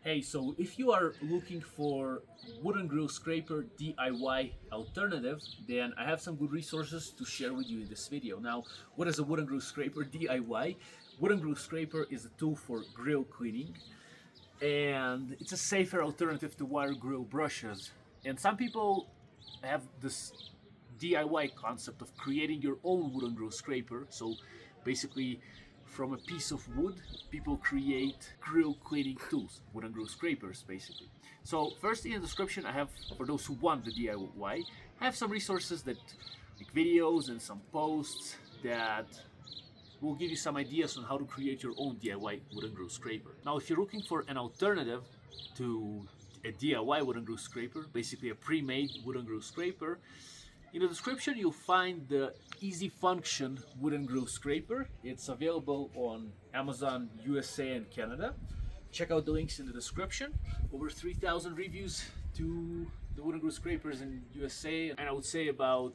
Hey, so if you are looking for wooden grill scraper DIY alternative, then I have some good resources to share with you in this video. Now, what is a wooden grill scraper DIY? Wooden grill scraper is a tool for grill cleaning, and it's a safer alternative to wire grill brushes. And some people have this DIY concept of creating your own wooden grill scraper. So basically, from a piece of wood, people create grill cleaning tools, wooden grill scrapers, basically. So first in the description, I have, for those who want the DIY, I have some resources that, like videos and some posts that will give you some ideas on how to create your own DIY wooden grill scraper. Now, if you're looking for an alternative to a DIY wooden grill scraper, basically a pre-made wooden grill scraper, in the description you'll find the Easy Function wooden grill scraper. It's available on Amazon USA and Canada. Check out the links in the description. Over 3,000 reviews to the wooden grill scrapers in USA, and I would say about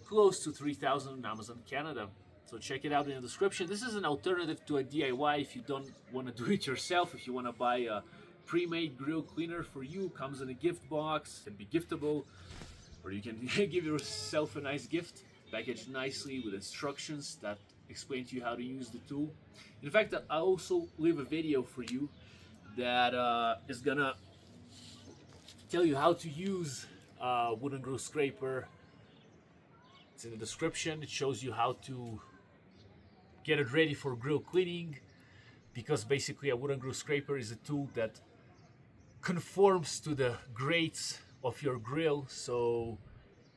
close to 3,000 on Amazon Canada. So check it out in the description. This is an alternative to a DIY if you don't want to do it yourself. If you want to buy a pre-made grill cleaner for you, comes in a gift box, can be giftable, or you can give yourself a nice gift, packaged nicely with instructions that explain to you how to use the tool. In fact, I also leave a video for you that is gonna tell you how to use a wooden grill scraper. It's in the description. It shows you how to get it ready for grill cleaning, because basically a wooden grill scraper is a tool that conforms to the grates of your grill, so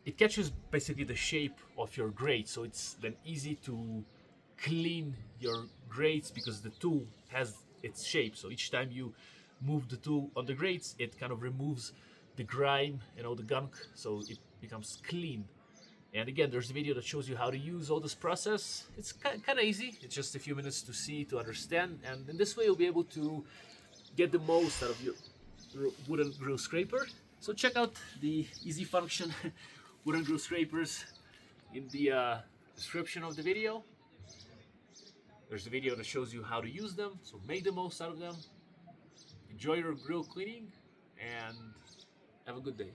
it catches basically the shape of your grate, so it's then easy to clean your grates because the tool has its shape. So each time you move the tool on the grates, it kind of removes the grime and all the gunk, so it becomes clean. And again, there's a video that shows you how to use all this process. It's kind of easy. It's just a few minutes to see, to understand, and in this way you'll be able to get the most out of your wooden grill scraper. So check out the Easy Function wooden grill scrapers in the description of the video. There's a video that shows you how to use them, so make the most out of them. Enjoy your grill cleaning and have a good day.